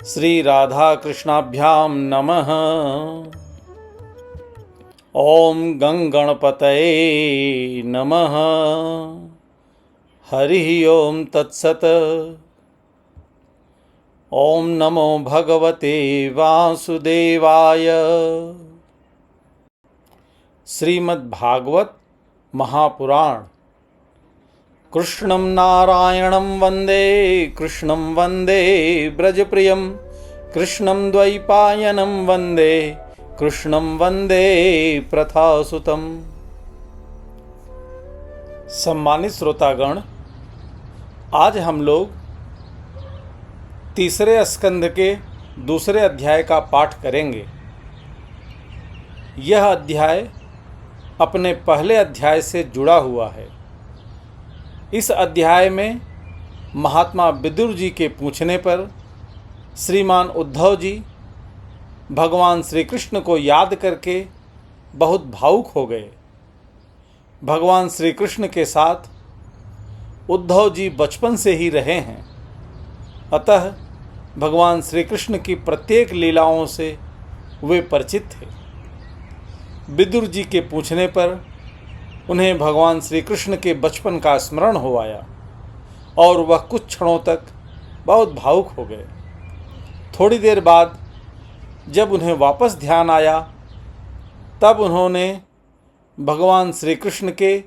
श्री राधा कृष्णाभ्यां नमः। ओम गंगणपतये नमः। हरि ओम तत्सत। ओम नमो भगवते वासुदेवाय। श्रीमद्भागवत महापुराण। कृष्णं नारायणं वन्दे कृष्णं वन्दे ब्रजप्रियं कृष्णं द्वैपायनं वन्दे कृष्णं वन्दे प्रथासुतम्। सम्मानित श्रोतागण, आज हम लोग तीसरे स्कंध के दूसरे अध्याय का पाठ करेंगे। यह अध्याय अपने पहले अध्याय से जुड़ा हुआ है। इस अध्याय में महात्मा विदुर जी के पूछने पर श्रीमान उद्धव जी भगवान श्री कृष्ण को याद करके बहुत भावुक हो गए। भगवान श्री कृष्ण के साथ उद्धव जी बचपन से ही रहे हैं, अतः भगवान श्री कृष्ण की प्रत्येक लीलाओं से वे परिचित थे। विदुर जी के पूछने पर उन्हें भगवान श्री कृष्ण के बचपन का स्मरण हो आया और वह कुछ क्षणों तक बहुत भावुक हो गए। थोड़ी देर बाद जब उन्हें वापस ध्यान आया, तब उन्होंने भगवान श्री कृष्ण के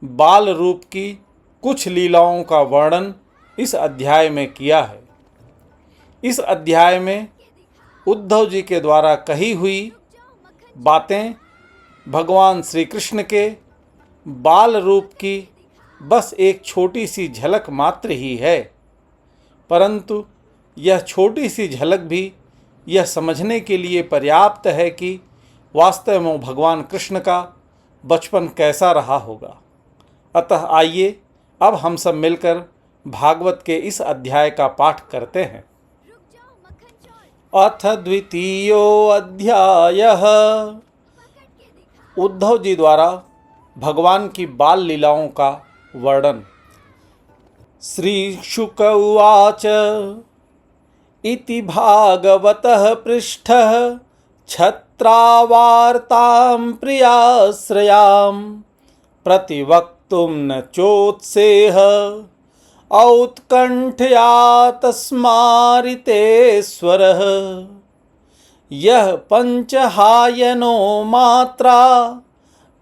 बाल रूप की कुछ लीलाओं का वर्णन इस अध्याय में किया है। इस अध्याय में उद्धव जी के द्वारा कही हुई बातें भगवान श्री कृष्ण के बाल रूप की बस एक छोटी सी झलक मात्र ही है, परंतु यह छोटी सी झलक भी यह समझने के लिए पर्याप्त है कि वास्तव में भगवान कृष्ण का बचपन कैसा रहा होगा। अतः आइए अब हम सब मिलकर भागवत के इस अध्याय का पाठ करते हैं। अथ द्वितीयो अध्यायः। उद्धव जी द्वारा भगवान की बाल लीलाओं का वर्णन। श्री शुक उवाच इति भागवतः पृष्ठः छत्रावार्तां प्रियाश्रयां प्रतिवक्तुं न चोत्सेह औत्कण्ठया तस्मारितेश्वरः यः पञ्चहायनो मात्रा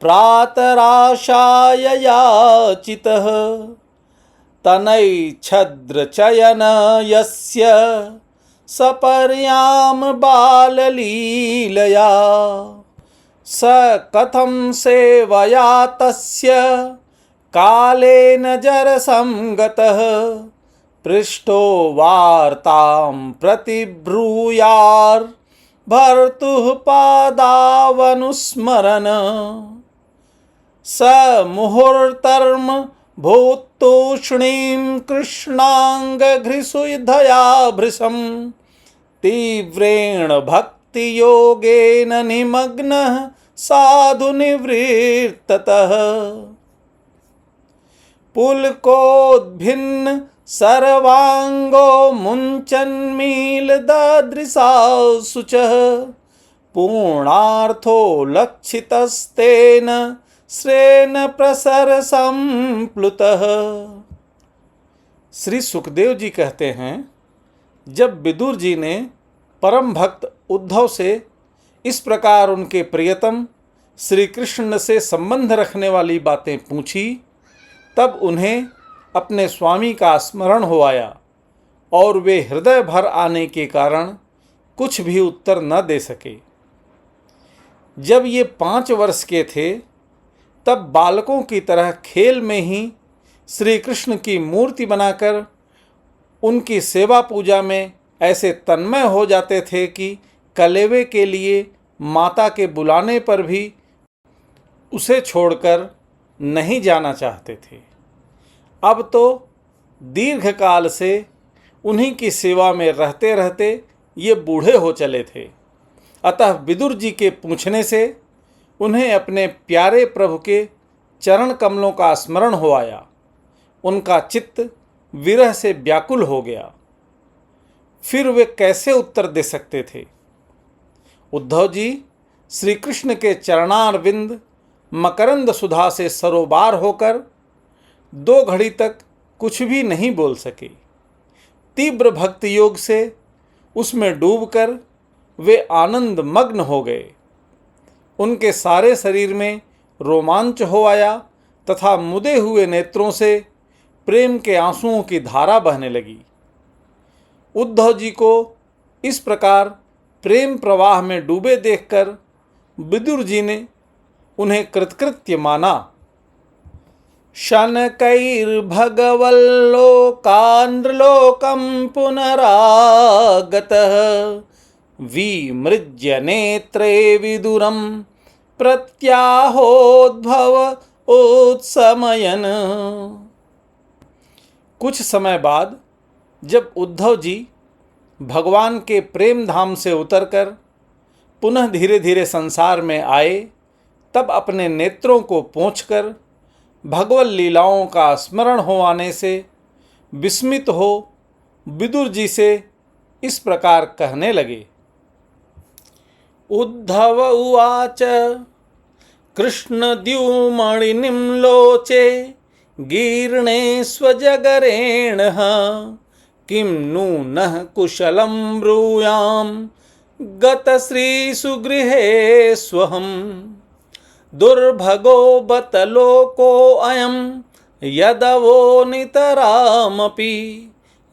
प्रातराशाय याचितः तनैच्छद्रचयन यस्य सपर्यां बाललीलया स कथं सेवया तस्य कालेन जरसंगतः पृष्ठो वार्तां प्रतिब्रूयार् भर्तुः पादावनुस्मरन् स मुहूर्तर्म भूतूष्णीं कृष्णाङ्गघ्रिसुधया भृशं तीव्रेण भक्तियोगेन निमग्नः साधु निवृत्ततः पुलकोद्भिन्न सर्वांगो मुञ्चन्मीलददृशा शुचः पूर्णार्थो लक्षितस्तेन श्रेण प्रसर संप्लुतः। श्री सुखदेव जी कहते हैं, जब विदुर जी ने परम भक्त उद्धव से इस प्रकार उनके प्रियतम श्री कृष्ण से संबंध रखने वाली बातें पूछी, तब उन्हें अपने स्वामी का स्मरण हो आया और वे हृदय भर आने के कारण कुछ भी उत्तर न दे सके। जब ये 5 वर्ष के थे, तब बालकों की तरह खेल में ही श्री कृष्ण की मूर्ति बनाकर उनकी सेवा पूजा में ऐसे तन्मय हो जाते थे कि कलेवे के लिए माता के बुलाने पर भी उसे छोड़कर नहीं जाना चाहते थे। अब तो दीर्घकाल से उन्हीं की सेवा में रहते रहते ये बूढ़े हो चले थे। अतः विदुर जी के पूछने से उन्हें अपने प्यारे प्रभु के चरण कमलों का स्मरण हो आया। उनका चित्त विरह से व्याकुल हो गया। फिर वे कैसे उत्तर दे सकते थे? उद्धव जी श्री कृष्ण के चरणारविंद मकरंद सुधा से सरोबार होकर 2 घड़ी तक कुछ भी नहीं बोल सके। तीव्र भक्ति योग से उसमें डूबकर वे आनंद मग्न हो गए। उनके सारे शरीर में रोमांच हो आया तथा मुदे हुए नेत्रों से प्रेम के आंसुओं की धारा बहने लगी। उद्धव जी को इस प्रकार प्रेम प्रवाह में डूबे देखकर विदुर जी ने उन्हें कृतकृत्य माना। शनकैर्भगवल्लोकान्लोकं पुनरागतः विमृज्य नेत्रे विदुरं प्रत्याहोद्भव उत्समयन। कुछ समय बाद जब उद्धव जी भगवान के प्रेम धाम से उतरकर पुनः धीरे धीरे संसार में आए, तब अपने नेत्रों को पोंछकर भगवत लीलाओं का स्मरण हो आने से विस्मित हो विदुर जी से इस प्रकार कहने लगे। उद्धव उवाच कृष्णद्युमणिनिं लोचे गीर्णे स्वजगरेण किं नु नः कुशलं ब्रूयां गतश्रीसुगृहे स्वहं दुर्भगो बत लोको अयं यदवो नितरामपि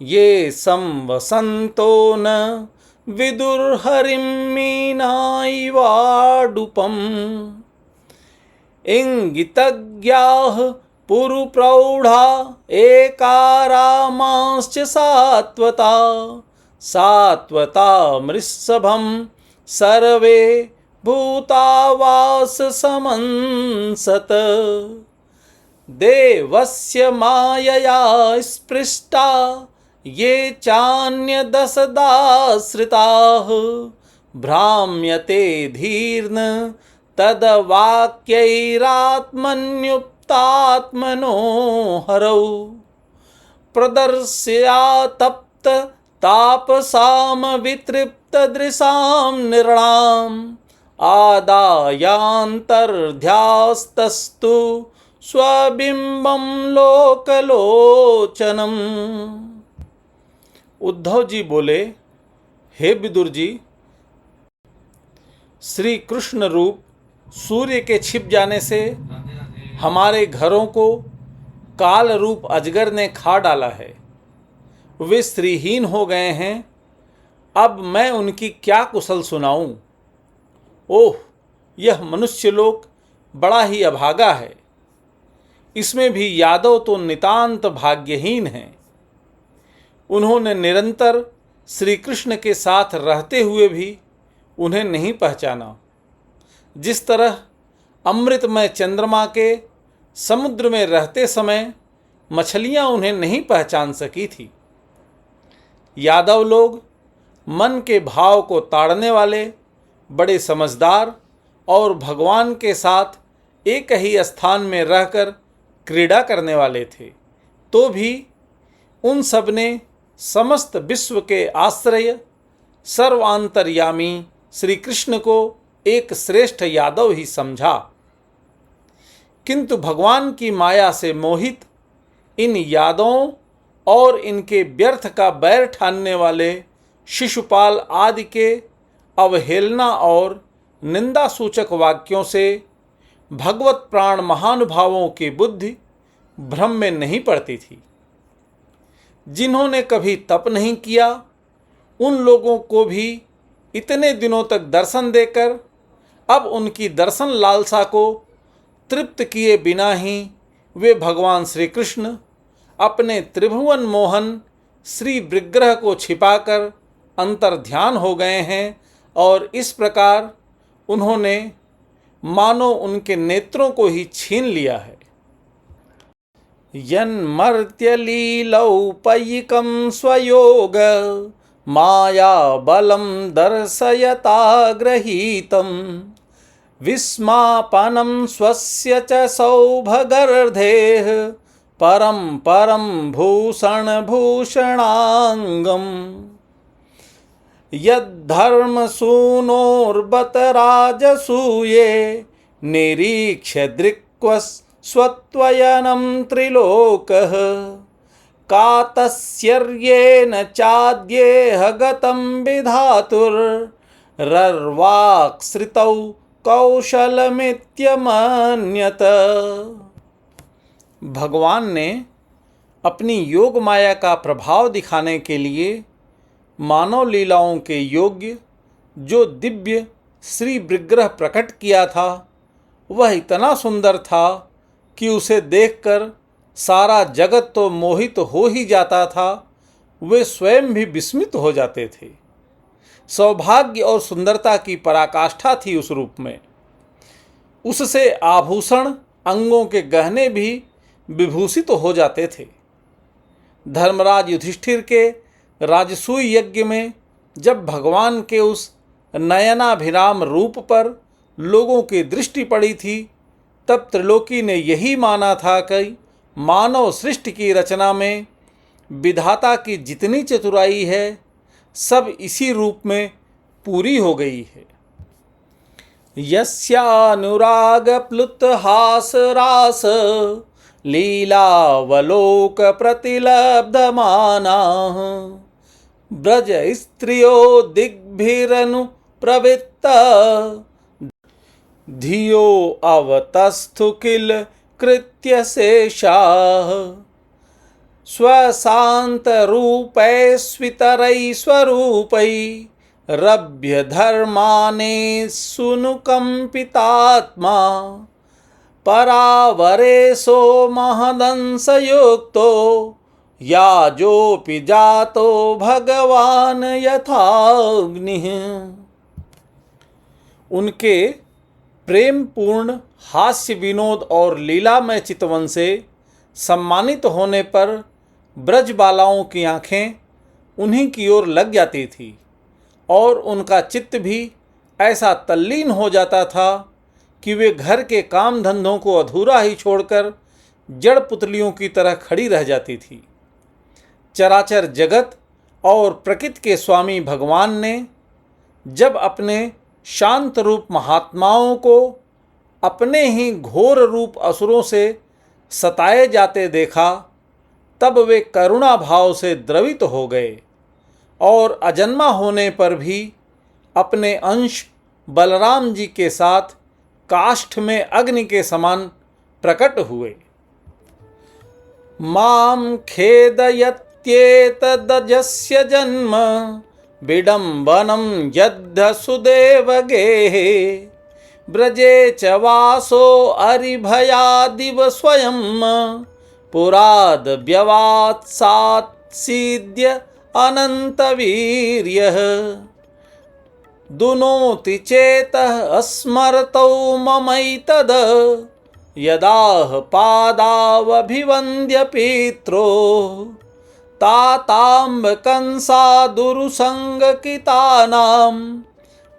ये संवसन्तो न विदुर्हरिं मीनाइवाडुपम् इंगितज्ञाः पुरुप्रौढ़ा एकारामांश्च सात्वता मृषभं सर्वे भूतावास समंसत देवस्य मायया स्पृष्टा ये चान्यदशदाश्रिताः भ्राम्यते धीर्न तद्वाक्यैरात्मन्युक्तात्मनो हरौ प्रदर्श्या तप्त तापसाम वितृप्त दृशां नृणाम् आदायान्तर्ध्यास्तस्तु स्वबिंबं लोकलोचनम्। उद्धव जी बोले, हे विदुर जी, श्री कृष्ण रूप सूर्य के छिप जाने से हमारे घरों को काल रूप अजगर ने खा डाला है। वे श्रीहीन हो गए हैं। अब मैं उनकी क्या कुशल सुनाऊं? ओह, यह मनुष्यलोक बड़ा ही अभागा है। इसमें भी यादव तो नितांत भाग्यहीन हैं। उन्होंने निरंतर श्री कृष्ण के साथ रहते हुए भी उन्हें नहीं पहचाना। जिस तरह अमृतमय चंद्रमा के समुद्र में रहते समय मछलियां उन्हें नहीं पहचान सकी थी। यादव लोग मन के भाव को ताड़ने वाले, बड़े समझदार और भगवान के साथ एक ही स्थान में रहकर क्रीड़ा करने वाले थे। तो भी उन सब ने समस्त विश्व के आश्रय सर्वांतर्यामी श्री कृष्ण को एक श्रेष्ठ यादव ही समझा। किंतु भगवान की माया से मोहित इन यादवों और इनके व्यर्थ का बैर ठानने वाले शिशुपाल आदि के अवहेलना और निंदा सूचक वाक्यों से भगवत प्राण महानुभावों की बुद्धि भ्रम में नहीं पड़ती थी। जिन्होंने कभी तप नहीं किया, उन लोगों को भी इतने दिनों तक दर्शन देकर अब उनकी दर्शन लालसा को तृप्त किए बिना ही वे भगवान श्री कृष्ण अपने त्रिभुवन मोहन श्री विग्रह को छिपाकर अंतर्ध्यान हो गए हैं और इस प्रकार उन्होंने मानो उनके नेत्रों को ही छीन लिया है। यन्मर्त्यलीलौपयिकं स्वयोग माया बलं दर्शयता गृहीतं विस्मापनं स्वस्य च सौभगर्धेः परं परं भूषणभूषणाङ्गम् यद्धर्मसूनोर्बत राजसूये निरीक्ष्य दृक्स्वत्वयनं त्रिलोकः कातस्यर्येण चाद्येह गतं विधातुर्रर्वाक्श्रितौ कौशलमित्यमन्यत। भगवान ने अपनी योग माया का प्रभाव दिखाने के लिए मानव लीलाओं के योग्य जो दिव्य श्री विग्रह प्रकट किया था, वह इतना सुंदर था कि उसे देखकर सारा जगत तो मोहित हो ही जाता था, वे स्वयं भी विस्मित हो जाते थे। सौभाग्य और सुंदरता की पराकाष्ठा थी उस रूप में। उससे आभूषण, अंगों के गहने भी विभूषित हो जाते थे। धर्मराज युधिष्ठिर के राजसूय यज्ञ में जब भगवान के उस नयनाभिराम रूप पर लोगों की दृष्टि पड़ी थी, तब त्रिलोकी ने यही माना था कि मानव सृष्टि की रचना में विधाता की जितनी चतुराई है, सब इसी रूप में पूरी हो गई है। यस्यानुराग प्लुत हास रास लीलावलोक प्रतिलब्धमानाः ब्रज स्त्रियो दिग्भिरनु प्रवृत्त धियो अवतस्थु किल कृत्य शेषाः स्वशान्तरूपैस्वितरैस्वरूपै रभ्य धर्माने सुनुकम्पितात्मा परावरेशो महदंसयुक्तो याजोऽपि जातो भगवान यथाग्निः। उनके प्रेम पूर्ण हास्य विनोद और लीलामय चितवन से सम्मानित होने पर ब्रज बालाओं की आँखें उन्हीं की ओर लग जाती थी और उनका चित्त भी ऐसा तल्लीन हो जाता था कि वे घर के काम धंधों को अधूरा ही छोड़कर जड़ पुतलियों की तरह खड़ी रह जाती थी। चराचर जगत और प्रकृति के स्वामी भगवान ने जब अपने शांत रूप महात्माओं को अपने ही घोर रूप असुरों से सताए जाते देखा, तब वे करुणा भाव से द्रवित हो गए और अजन्मा होने पर भी अपने अंश बलराम जी के साथ काष्ठ में अग्नि के समान प्रकट हुए। माम खेदयत्येतदजस्य जन्म विडम्बनं यद्ध सुदेव गेहे ब्रजे च वासो अरिभयादिव स्वयं पुराद व्यवात्सात् सीद्य अनन्तवीर्यः दुनोति चेतः स्मरतौ ममैतद यदाह पादावभिवन्द्य पित्रो ताताम्ब कंसा दुरुसंगकितानां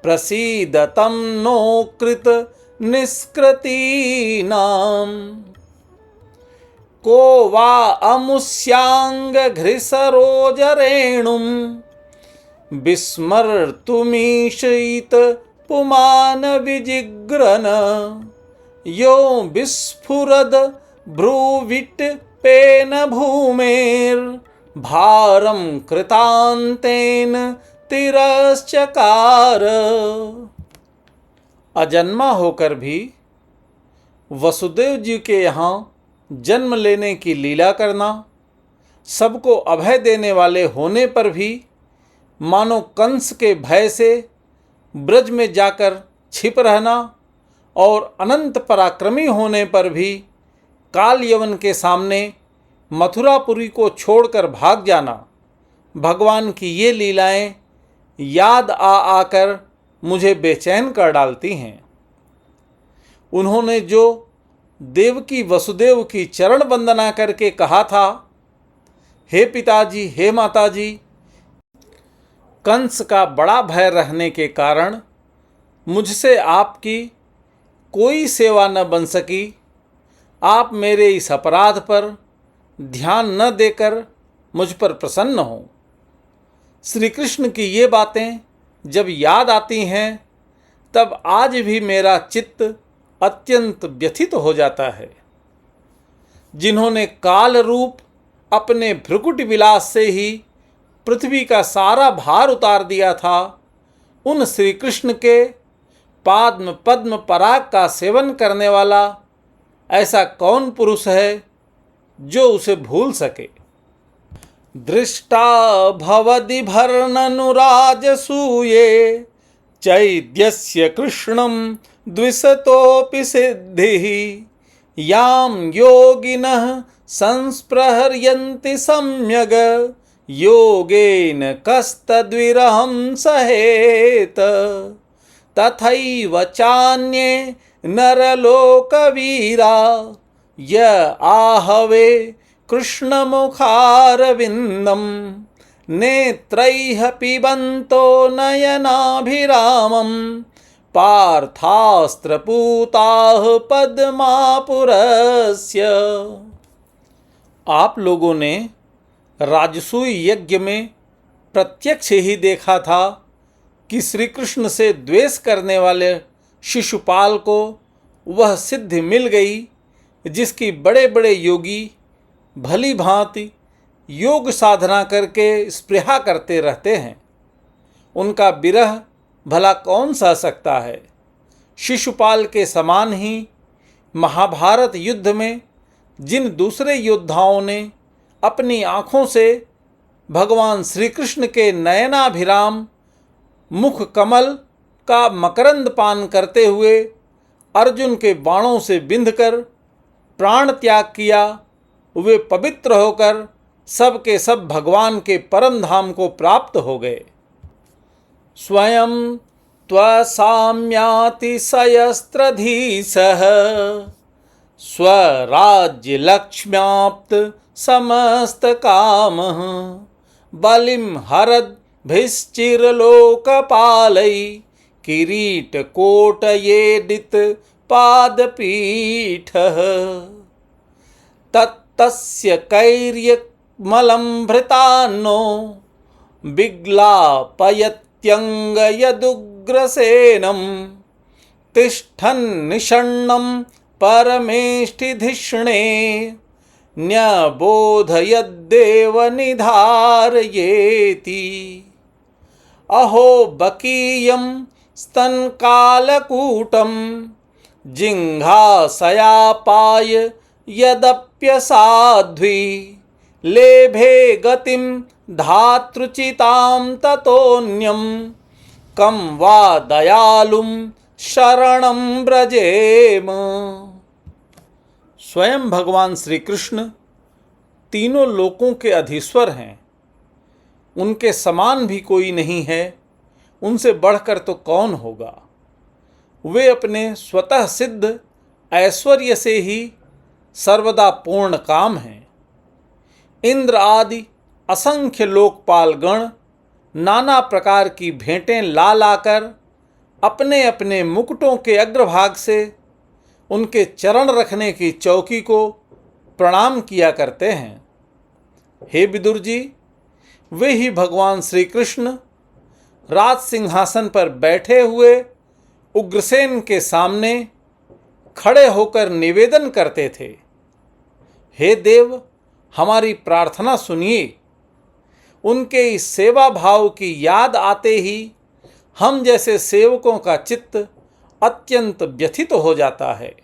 प्रसीदतं नो कृत निष्कृतीनां को वा अमुष्यांग घृसरोजरेणुं विस्मर्तुमीशयित पुमान विजिग्रन यो विस्फुरद भ्रुविट पेन भूमेर भारं कृतान्तेन तिरश्चकार। अजन्मा होकर भी वसुदेव जी के यहाँ जन्म लेने की लीला करना, सबको अभय देने वाले होने पर भी मानो कंस के भय से ब्रज में जाकर छिप रहना और अनंत पराक्रमी होने पर भी काल यवन के सामने मथुरापुरी को छोड़कर भाग जाना, भगवान की ये लीलाएं याद आकर मुझे बेचैन कर डालती हैं। उन्होंने जो देवकी वसुदेव की चरण वंदना करके कहा था, हे पिताजी, हे माताजी, कंस का बड़ा भय रहने के कारण मुझसे आपकी कोई सेवा न बन सकी। आप मेरे इस अपराध पर ध्यान न देकर मुझ पर प्रसन्न हो। श्री कृष्ण की ये बातें जब याद आती हैं तब आज भी मेरा चित्त अत्यंत व्यथित हो जाता है। जिन्होंने काल रूप अपने भ्रुकुट विलास से ही पृथ्वी का सारा भार उतार दिया था, उन श्री कृष्ण के पाद्म पद्म पराग का सेवन करने वाला ऐसा कौन पुरुष है जो उसे भूल सके। दृष्टा भवदि भर्णनुराजसूये चैद्यस्य कृष्णं द्विषतोऽपि सिद्धिः यां योगिनः संस्पृहयन्ति सम्यग् योगेन कस्तद्विरहं सहेत। तथैव चान्ये नरलोकवीरा य आहवे कृष्णमुखारविन्दं नेत्रैः पिबन्तो नयनाभिरामं पार्थास्त्रपूताः पद्मापुरस्य। आप लोगों ने राजसूय यज्ञ में प्रत्यक्ष ही देखा था कि श्री कृष्ण से द्वेष करने वाले शिशुपाल को वह सिद्धि मिल गई जिसकी बड़े बड़े योगी भली भांति योग साधना करके स्पृहा करते रहते हैं। उनका विरह भला कौन सह सकता है। शिशुपाल के समान ही महाभारत युद्ध में जिन दूसरे योद्धाओं ने अपनी आँखों से भगवान श्री कृष्ण के नयनाभिराम मुख कमल का मकरंद पान करते हुए अर्जुन के बाणों से बिंधकर प्राण त्याग किया, वे पवित्र होकर सब के सब भगवान के परम धाम को प्राप्त हो गए। स्वयं त्वसाम्यातिशयस्त्रधीशः स्वराज्यलक्ष्म्याप्त समस्तकामः बलिं हरद्भिश्चिरलोकपालै किरीटकोटयेदित पादपीठः तत्तस्य कैर्यमलम्भृतान्नो विग्लापयत्यङ्गयदुग्रसेनं तिष्ठन्निषण्णं परमेष्टिधिष्णे न्यबोधयद्देव निधारयेति। अहो बकीयं स्तनकालकूटं जिह्वाशयापाय यदप्यसाध्वी लेभे गतिं धातृचितां ततोऽन्यं कं वा दयालुं शरणं व्रजेम। स्वयं भगवान श्री कृष्ण तीनों लोकों के अधीश्वर हैं। उनके समान भी कोई नहीं है, उनसे बढ़कर तो कौन होगा। वे अपने स्वतः सिद्ध ऐश्वर्य से ही सर्वदा पूर्ण काम हैं। इंद्र आदि असंख्य लोकपालगण नाना प्रकार की भेंटें ला लाकर अपने अपने मुकुटों के अग्रभाग से उनके चरण रखने की चौकी को प्रणाम किया करते हैं। हे विदुर जी, वे ही भगवान श्री कृष्ण राज सिंहासन पर बैठे हुए उग्रसेन के सामने खड़े होकर निवेदन करते थे, हे देव, हमारी प्रार्थना सुनिए। उनके इस सेवा भाव की याद आते ही हम जैसे सेवकों का चित्त अत्यंत व्यथित हो जाता है।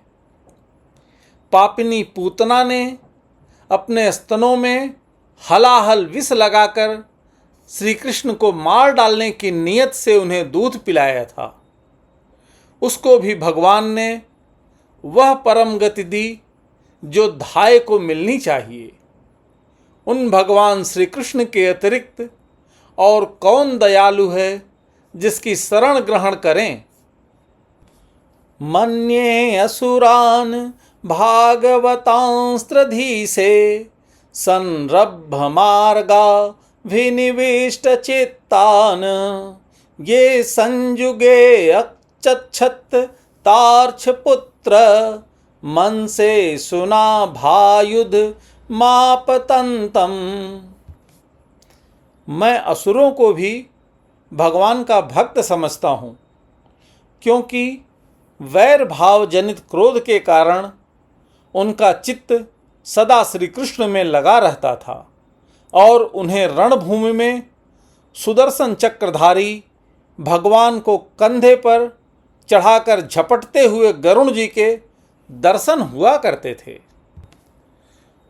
पापिनी पूतना ने अपने स्तनों में हलाहल विष लगाकर श्री कृष्ण को मार डालने की नीयत से उन्हें दूध पिलाया था। उसको भी भगवान ने वह परम गति दी जो धाय को मिलनी चाहिए। उन भगवान श्री कृष्ण के अतिरिक्त और कौन दयालु है जिसकी शरण ग्रहण करें। मन्ये असुरान भागवतांस्त्रधीशे संरब्ध मार्गा विनिविष्ट चित्तान ये संयुगे अचच्छत तार्क्ष पुत्र मन से सुना भायुध मापतंतम। मैं असुरों को भी भगवान का भक्त समझता हूँ, क्योंकि वैर भाव जनित क्रोध के कारण उनका चित्त सदा श्री कृष्ण में लगा रहता था और उन्हें रणभूमि में सुदर्शन चक्रधारी भगवान को कंधे पर चढ़ाकर झपटते हुए गरुण जी के दर्शन हुआ करते थे।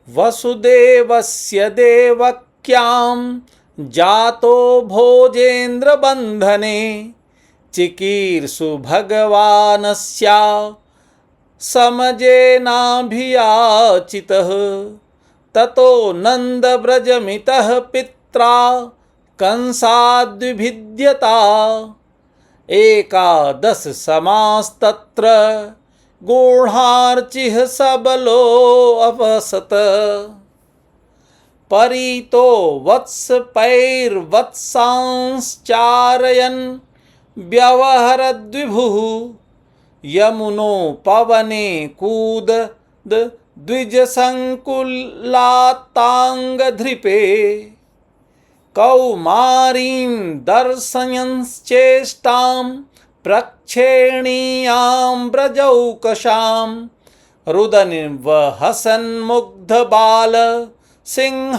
वसुदेवस्य देवक्याम जातो भोजेन्द्र बंधने चिकीर्षु भगवानस्या समजेनाभियाचितः। ततो नंद व्रजमितः पित्रा कंसाद्विभिद्यता। एकादश समास्तत्र गूढ़ार्चिः सबलो अपसत। परीतो वत्स पैर्वत्सांश्चारयन् व्यवहरद्विभुः। यमुनो पवने कूद द्विज संकुलातांगधृपे। कौमारीं दर्शयंश्चेष्टां प्रक्षेणीयां व्रजौकशां। रुदनिर्वहसन्मुग्ध बाल सिंहावलोकनः।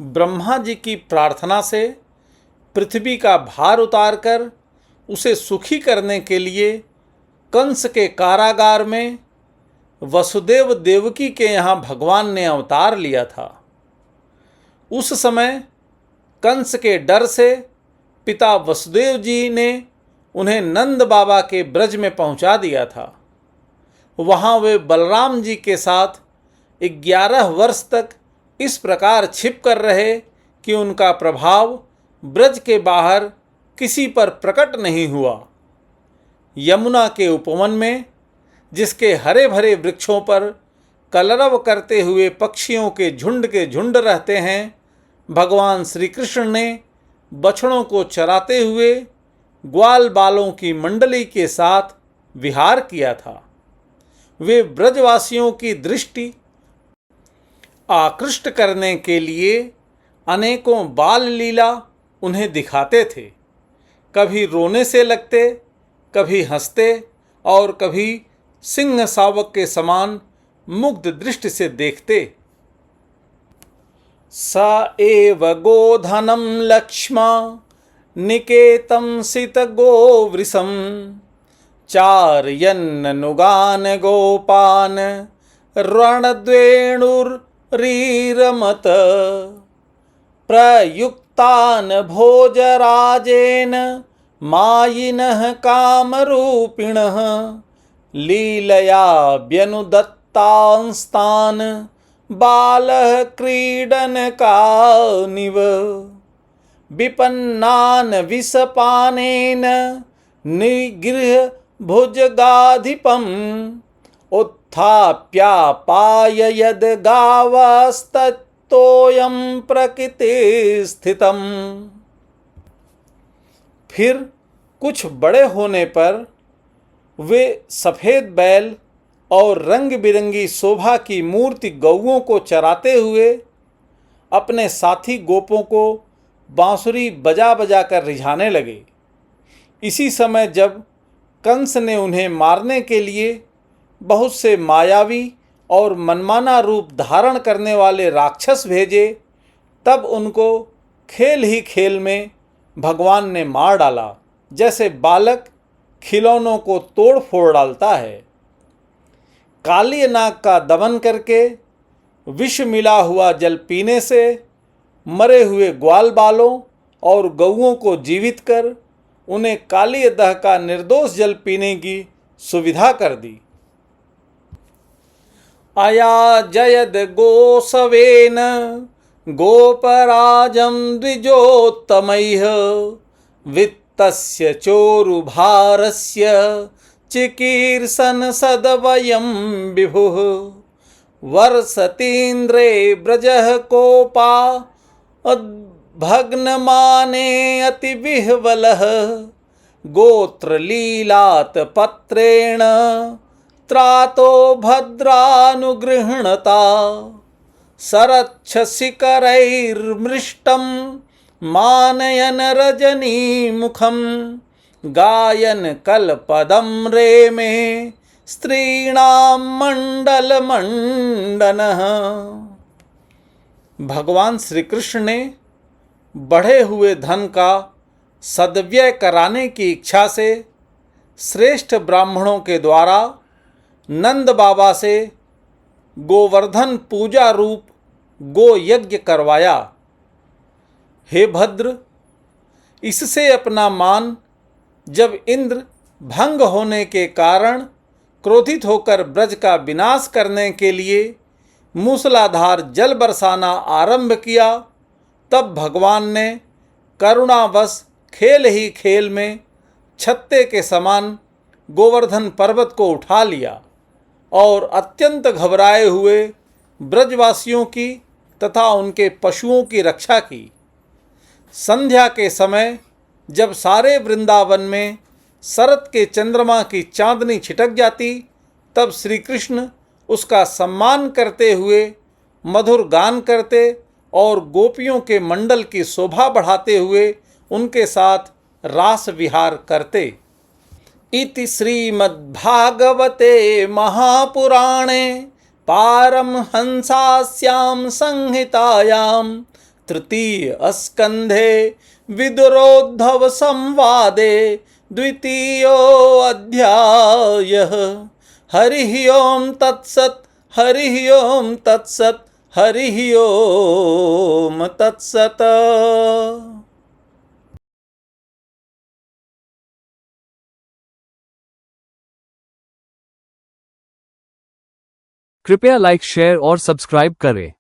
ब्रह्मा जी की प्रार्थना से पृथ्वी का भार उतारकर उसे सुखी करने के लिए कंस के कारागार में वसुदेव देवकी के यहाँ भगवान ने अवतार लिया था। उस समय कंस के डर से पिता वसुदेव जी ने उन्हें नंद बाबा के ब्रज में पहुँचा दिया था। वहाँ वे बलराम जी के साथ 11 वर्ष तक इस प्रकार छिप कर रहे कि उनका प्रभाव ब्रज के बाहर किसी पर प्रकट नहीं हुआ। यमुना के उपवन में, जिसके हरे भरे वृक्षों पर कलरव करते हुए पक्षियों के झुंड रहते हैं, भगवान श्री कृष्ण ने बछड़ों को चराते हुए ग्वाल बालों की मंडली के साथ विहार किया था। वे ब्रजवासियों की दृष्टि आकृष्ट करने के लिए अनेकों बाल लीला उन्हें दिखाते थे। कभी रोने से लगते, कभी हंसते और कभी सिंह शावक के समान मुग्ध दृष्टि से देखते। स एव गोधनम लक्ष्मा निकेतम सित गोवृषम। चारयन्नुगान गोपान रणद्वेणुरीरमत। प्रयुक्तान भोजराजेन मायिनः कामरूपिणः। लीलया व्यनुदत्तांस्तान बालः क्रीडनकानिव। विपन्नान विषपानेन निगृह्य भुजगाधिपम्। उत्थाप्यापाययद् गावस्ततोऽयं प्रकृति स्थितम्। फिर कुछ बड़े होने पर वे सफ़ेद बैल और रंग बिरंगी शोभा की मूर्ति गौओं को चराते हुए अपने साथी गोपों को बांसुरी बजा बजा कर रिझाने लगे। इसी समय जब कंस ने उन्हें मारने के लिए बहुत से मायावी और मनमाना रूप धारण करने वाले राक्षस भेजे, तब उनको खेल ही खेल में भगवान ने मार डाला, जैसे बालक खिलौनों को तोड़ फोड़ डालता है। काली नाग का दमन करके विष मिला हुआ जल पीने से, मरे हुए ग्वाल बालों और गौओं को जीवित कर उन्हें काली दह का निर्दोष जल पीने की सुविधा कर दी। अया जयद गोसवेन गोपराजं द्विजोत्तमैः। वित्तस्य चोरुभारस्य चिकीर्षन् सदवयं विभुः। वर्षतीन्द्रे ब्रजः कोपा भग्नमाने अति विह्वलः। गोत्रलीलात् पत्रेण त्रातो भद्रानुगृह्णता सरच्छशिखरैर्मृष्टं मानयन रजनीमुखं गायन कल्पदं रेमे स्त्रीणां मंडलमंडनः। भगवान श्री कृष्ण ने बढ़े हुए धन का सद्व्यय कराने की इच्छा से श्रेष्ठ ब्राह्मणों के द्वारा नंद बाबा से गोवर्धन पूजा रूप गो यज्ञ करवाया। हे भद्र, इससे अपना मान जब इंद्र भंग होने के कारण क्रोधित होकर ब्रज का विनाश करने के लिए मूसलाधार जल बरसाना आरंभ किया, तब भगवान ने करुणावश खेल ही खेल में छत्ते के समान गोवर्धन पर्वत को उठा लिया और अत्यंत घबराए हुए ब्रजवासियों की तथा उनके पशुओं की रक्षा की। संध्या के समय जब सारे वृंदावन में शरत के चंद्रमा की चांदनी छिटक जाती, तब श्री कृष्ण उसका सम्मान करते हुए मधुर गान करते और गोपियों के मंडल की शोभा बढ़ाते हुए उनके साथ रास विहार करते। इति श्रीमद्भागवते महापुराणे पारमहंसास्यां संहितायां तृतीय स्कंधे विदुरोद्धव संवादे द्वितीयो अध्यायः। हरिः ओम तत्सत्, हरिः ओम तत्सत्, हरिः ओम तत्सत्। कृपया लाइक, शेयर और सब्सक्राइब करें।